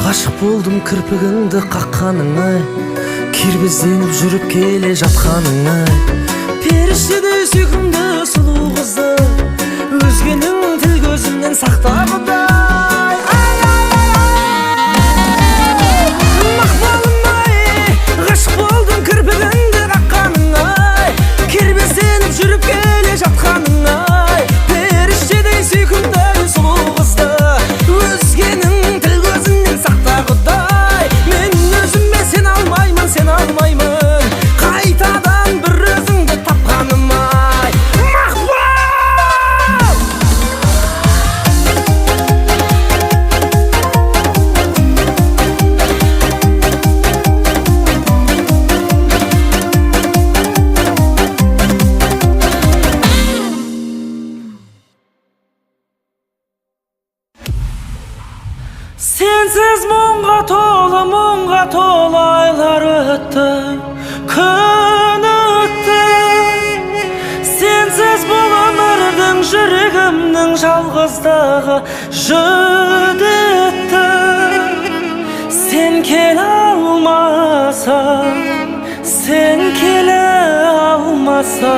Ғашық болдым кірпігіңді қаққаныңа, кербезденіп жүріп келе жатқаныңа. Періштедей сүйкімді сұлу қызды, өзгенің тіл көзінен сақтағыдай. Мақпалым-ай, ғашық болдым кірпігіңді қаққаныңа, кербезденіп жүріп келе жатқаныңа. Періштедей сүйкімді сұлу қызды, өзгенің тіл көзінен сақтағыдай. Мен өзіме сен алмаймын, сен алмаймын, қайтадан бір өзіңді тапқаным-ай. Мақпал! Sensiz мұңға толы айлар өтті, күн өтті. Сенсіз бұл өмірдің жүрегімнің жалғыздығы жүдетті. Сен келе алмасаң, сен келе алмасаң.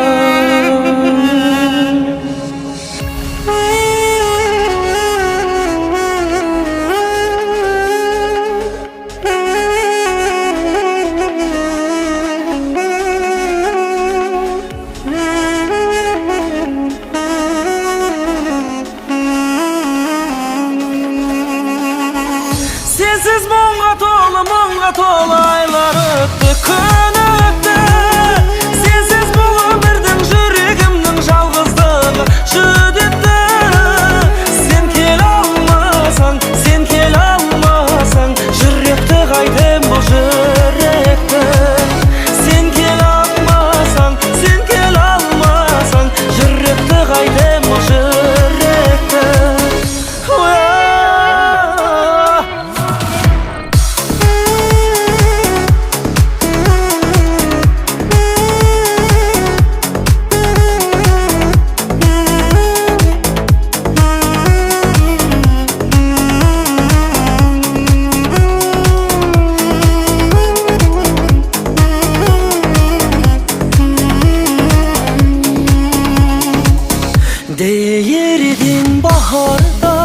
Sensiz мұңға толы айлар өтті, күн өтті. Сенсіз бұл өмірдің жүрегімнің жалғыздығы жүдетті. Сен келе алмасаң, сен келе алмасаң, жүректі қайтем бұл жүректі. Сен келе алмасаң, сен келе алмасаң, жүректі қайтем бұл жүректі. Değerdin baharda,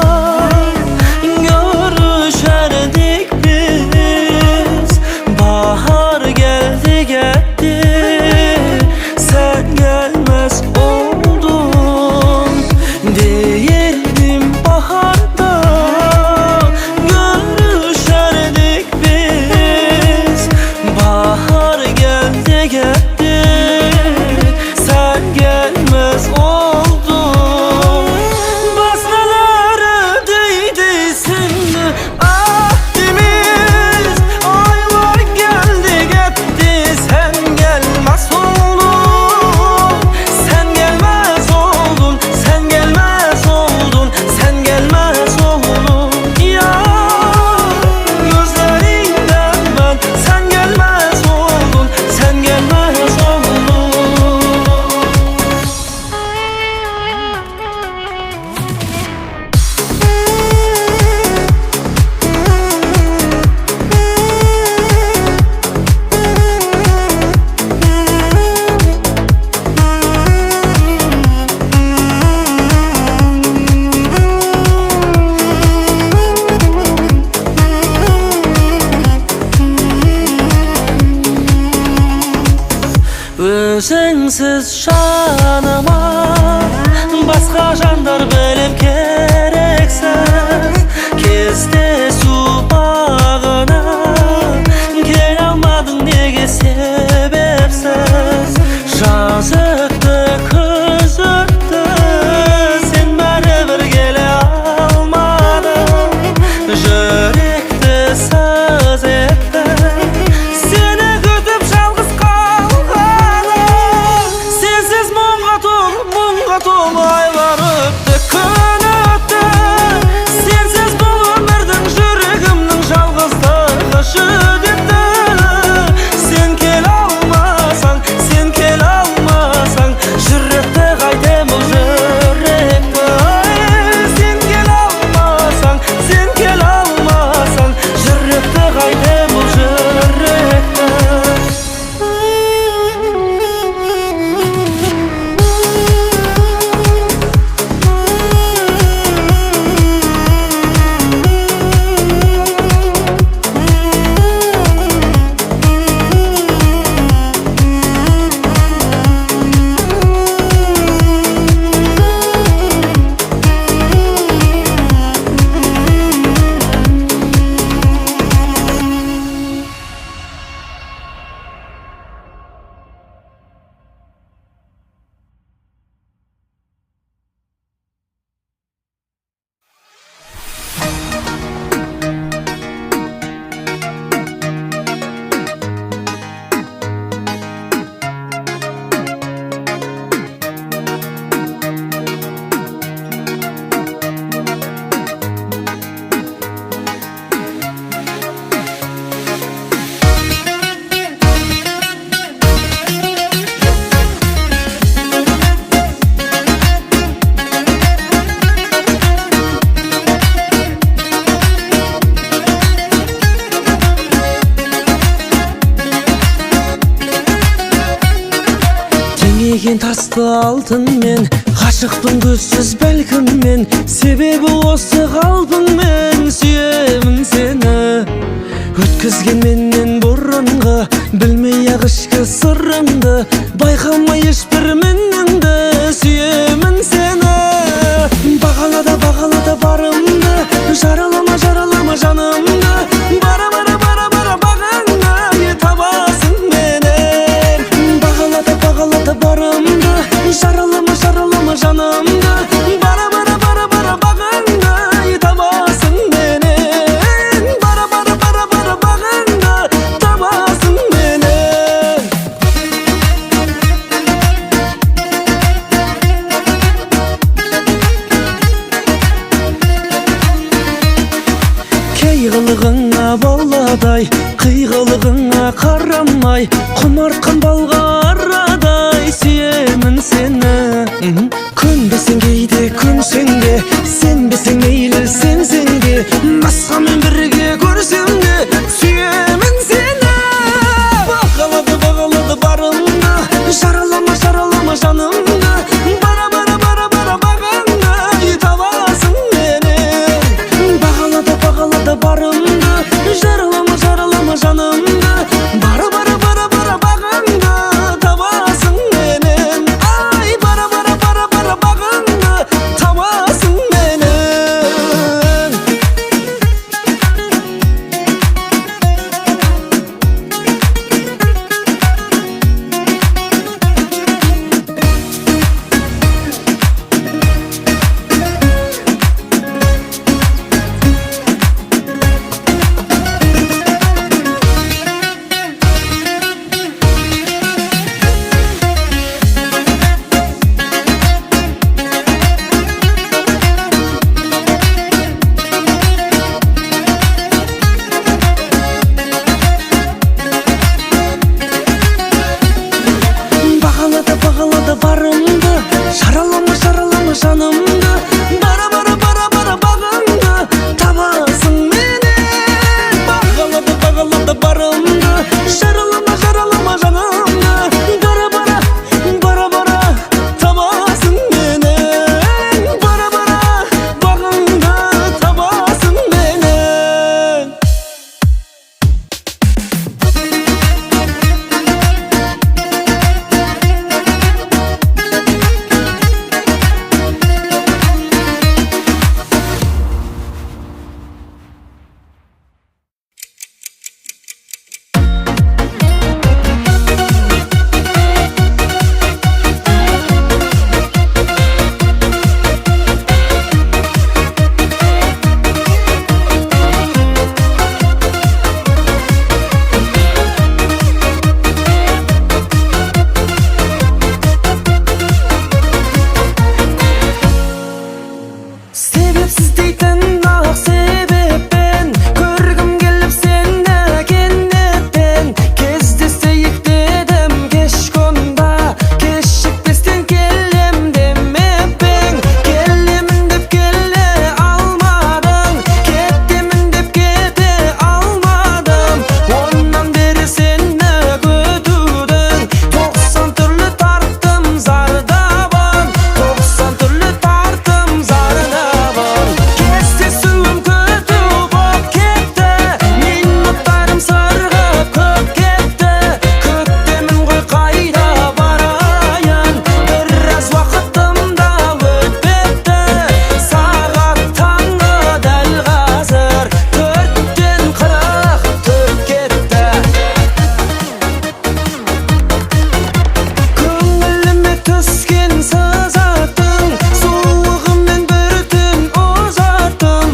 görüşerdik biz. Bahar geldi gitti, sen gelmez oldun. Değerdim baharda, görüşerdik biz. Bahar geldi gitti, sen gelmez oldun. Özüngsüz жаныма басқа жандар біліп керексіз. Кездесу бағына келе алмадың неге себепсіз. Жазықты күз өтті, сен бәрібір келе алмадың. Жүректі сыз етті, сені күтіп жалғыз қалғаным. Sensiz мұңға толы айлар өтті, күн өтті. Сенсіз бұл өмірдің Değген tasты алтын мен, ғашықпын көзсіз бәлкім мен, себебі осы қалпың мен, сүйемін сені. Өткізген менен бұрынғы, білмей ақ ішкі сырымды, байқамай ешбір мініңді, сүйемін сені. Бағалада барымды, жаралама жанымды, бара бағаңды табасың менен. Бағалада барымды, жаралама жанымды, бара бағаңды табасың менен. Бара бағаңды табасың менен. Кей қылығыңа баладай, қиғылығыңа қарамай, құмартқан балға арадай, сүйемін сені. Көнбесең кейде көнсең де, сенбесең мейлі сенсең де, басқамен бірге көрсем де, сүйемін сені. Бағалады барымды, жаралама жанымды, бара бағаңды табасың менен. Бағалады барымды, жаралама жанымды, бара бағаңды табасың менен. Ай, бара бағаңды табасың менен. Бағалады барымды, жаралама жанымды, бара бағаңды табасың менен. Бағалады барымды, жаралама жанымды, бара табасың менен. Бара бағаңды табасың менен. Себепсіз дейтін ақ себеппен, көргім келіп сені кенеттен. Кездесейік дедім кеш қонда, кешікпестен келем демеппен. Келемін деп келе алмадың, кетемін деп кете алмадым. Оннан бері сені күтудің, 90 түрлі тарттым зардабын, 90 түрлі тарттым зардабын. Кездесуім күту боп кетті, минуттарым сырғып көп кетті. Күтемін ғой қайда барайын, біраз уақытым да өтпепті. Сағат таңғы дәл қазір 4-тен 44 кетті. Көңіліме түскен сызаттың, суығымен бір түн ұзаттым.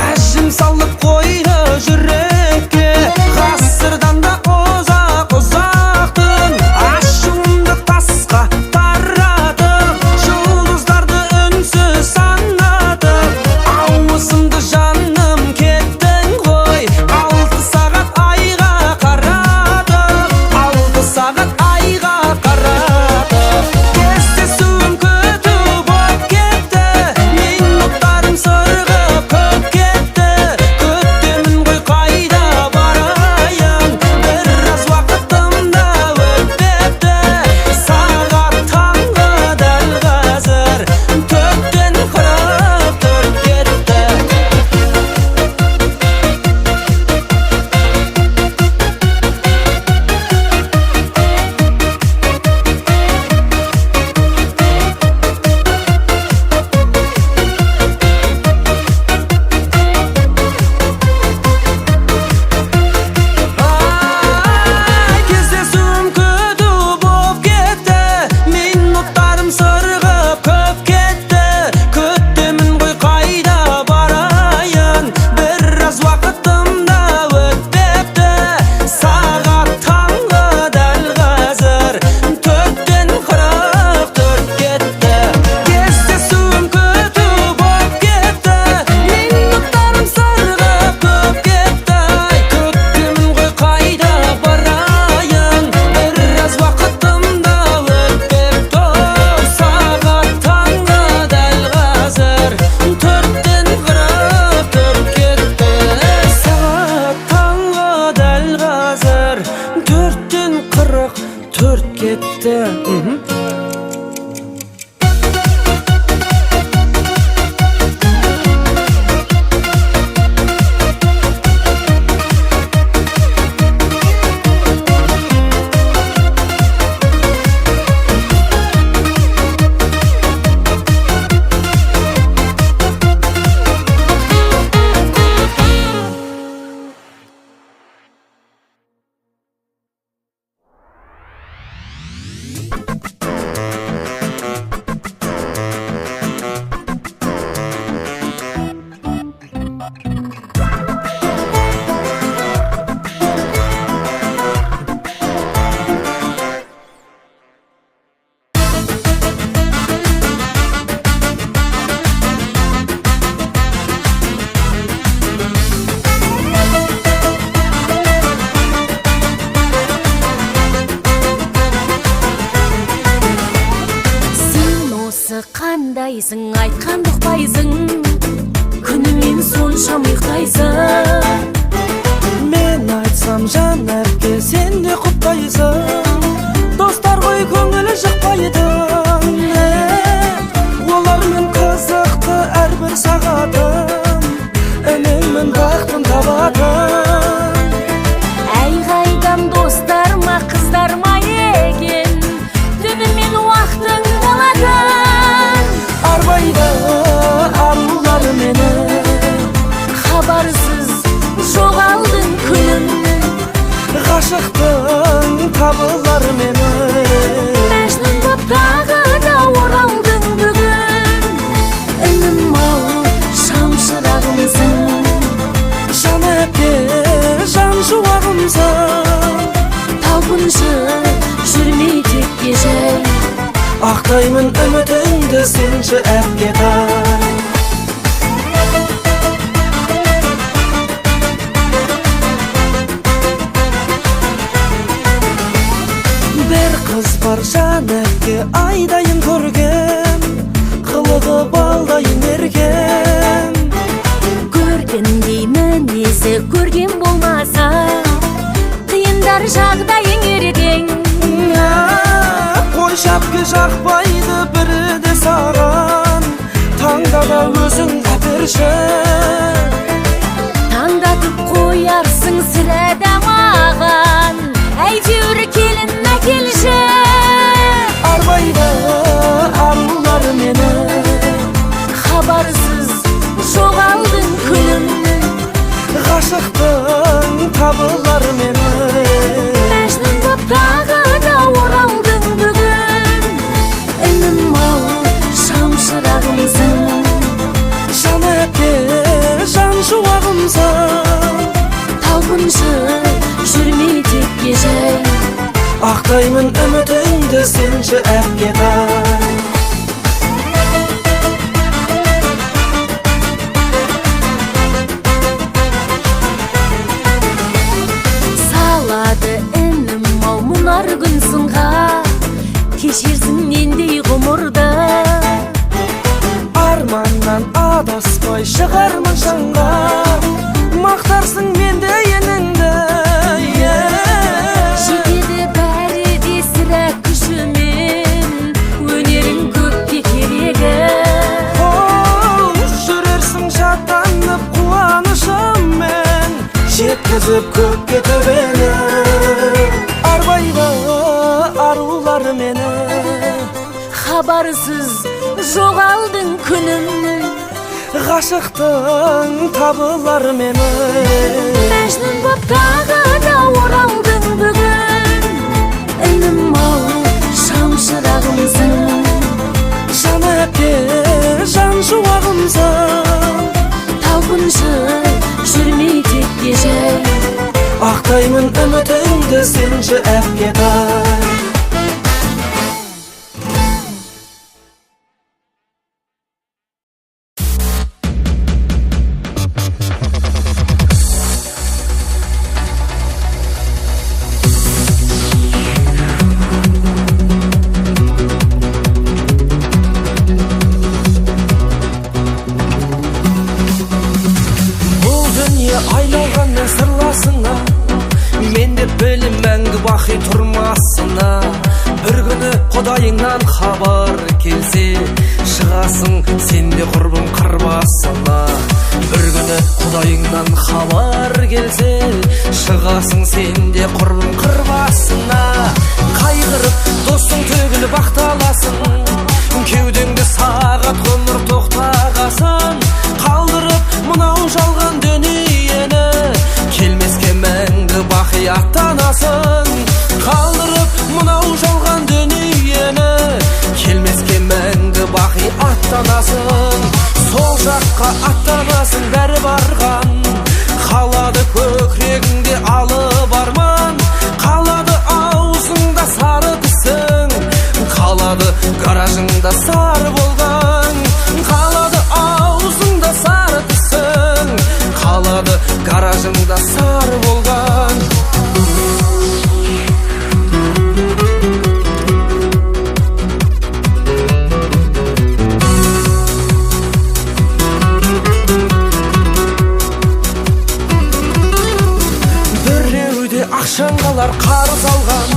Әжім салып қойды жүрекке, ғасырдан да ұзақтың. Ашуымды тасқа таратып, жұлдыздарды үнсіз санатып. Ауызымды жаным кеттің ғой, 6 сағат айға қаратып, 6 сағат айға қаратып. Кездесу ketdi. Қандайсың, айтқанды ұқпайсың, күнімен сонша ұйықтайсың. Мен айтсам жан әпке, сен де құптайсың. Достар ғой көңілі жықпайды, олармен қызықты әрбір сағатым, ініңмін бақытын табатын. Әй қайдам достар ма, қыздар ма екен, түнімен уақытың қалады. Арбайды арулар мені, хабарсыз жоғалдың күнім. ғашықтың табылар мені. Мәжнүн боп тағы да оралдың бүгін. Інім-ау, шамшырағымсың, Жан әпке, жан шуағымсың. талпыншы жүрмей текке жай. Ақтаймын үмітіңді сенші әпкетай. Бір қыз бар жан әпке, айдайын көрген, қылығы балдайын ерген. Көргендей мінезі көрген болмаса, қиындар жағдайың ерген. Қой шапке жақпайды бірі де саған, таңда да өзің әперші. Таңдатып қоярсың сірәді маған, әйтеуір келін әкелші. Арбайды арулар мені, хабарсыз жоғалдың күнім. ғашықтың табылар мені. Мәжнүн боп тағы да оралдың бүгін. Інім-ау, шамшырағымсың, Жан әпке, жан шуағымсың. талпыншы жүрмей текке жай. Ақтаймын үмітіңді сенші әпкетай. Салады інім-ау мұнар күн сынға, кешерсің нендей ғұмырды. Арманнан адаспай шығармын шаңға, мақтарсың менде еніңді. Жетеді бәрі де сірә күшімен, өнерің көпке керегі. Жүрерсің шаттанып қуанышыммен, жеткізіп көкке төбені. Арбайды арулар мені, хабарсыз жоғалдың күнім. ғашықтың табылар мені. Мәжнүн боп тағы да оралдың бүгін. Інім-ау, шамшырағымсың, Жан әпке, жан шуағымсың. талпыншы жүрмей текке жай. Ақтаймын үмітіңді сенші әпкетай. айналған мен сырласына, мен де білім мәңгі бақи тұрмасына. Құдайыңнан хабар келсе, шығасың сен де құрбың қыр басына. Бір күні Құдайыңнан хабар келсе, шығасың сен де құрбың қыр басына. Қайғырып достың төгіліп ақталасың, кеудеңді сағат ғұмыр тоқтағасын. Қалдырып мынау жалған дүниені, келмеске мәңгі бақи аттанасың. Қалдырып мынау жалған дүниені, келмеске мәңгі бақи аттанасың. Сол жаққа аттанасың бәрі барған, қалады көкірегіңде алып арман. Қалады аузыңда сары тісің, қалады гаражыңда сары болған. Қалады аузыңда сары тісің, қалады гаражыңда сары болған. Ақшаң қалар қарыз алған,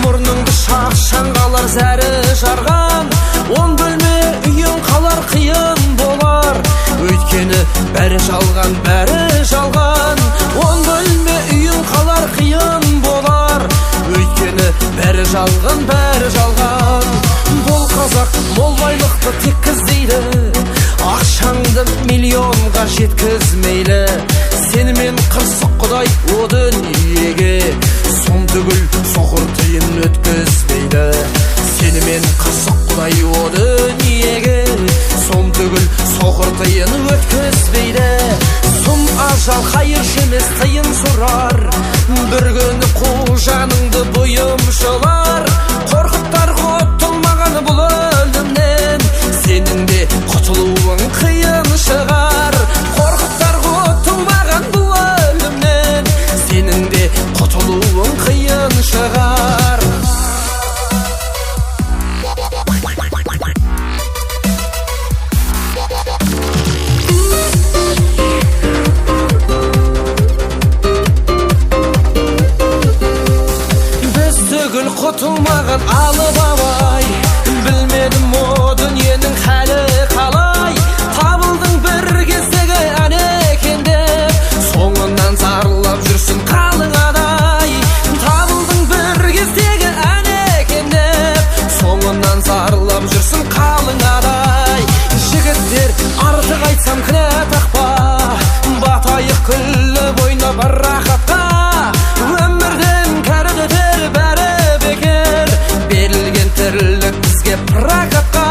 мұрныңды шақшаң қалар зәрі жарған. 10 бөлме үйің қалар қиын болар, өйткені бәрі жалған, бәрі жалған. 10 бөлме үйің қалар қиын болар, өйткені бәрі жалған, бәрі жалған. Бұл қазақ мол байлықты тек іздейді, ақшаңды миллионға жеткізмейлі. Сенімен қырсық Құдай о дүниеге, сом түгіл соқыр тиын өткізбейді. Сенімен қырсық Құдай о дүниеге, сом түгіл соқыр тиын өткізбейді. Сұм ажал қайыршы емес тиын сұрар, бір күні қу жаныңды бұйымшылар. Қорқыттар құтылмаған бұл өлімнен, сенің де құтылуың қиын шығар. Қорқыттар құтылмаған бұл өлімнен, сенің де құтылуың қиын шығар. Біз түгіл құтылмаған алып абай, білмедім о дүниенің хәлі қалай. Табылдың бір кездегі әнекендеп, соңынан зарлап жүрсің қалың адай. Табылдың бір кездегі әнекендеп, соңынан зарлап жүрсің қалың адай. Жігіттер артық айтсам кінә тақпа, батайық күліп ойнап рахатқа. Өмірден кәрі өтер бәрі бекер, берілген тірлік бізге прокатқа.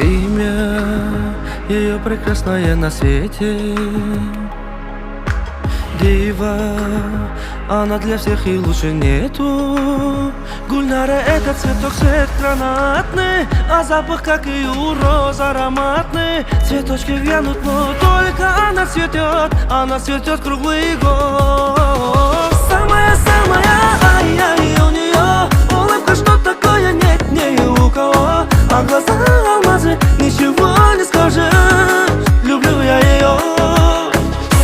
Имя ее прекрасное на свете, дива, она для всех и лучше нету. Гульнара — это цветок, цвет гранатный, а запах, как и у роз, ароматный. Цветочки вянут, но только она цветет круглый год. Самая-самая, ай-яй, у нее улыбка, что такое нет ни у кого. А глаза алмазы, ничего не скажешь, люблю я ее.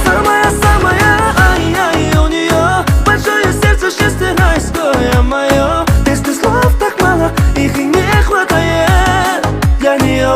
Самая-самая, ай-яй, у нее большое сердце, счастье райское мое. Если слов так мало, их и не хватает для нее.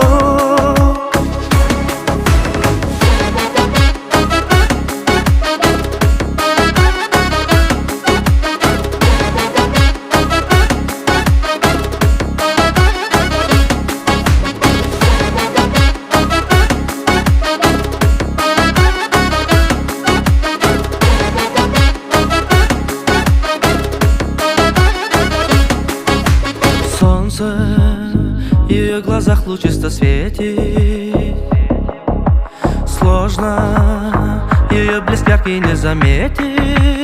Солнце в ее глазах лучисто светит. Сложно ее блеск яркий не заметить.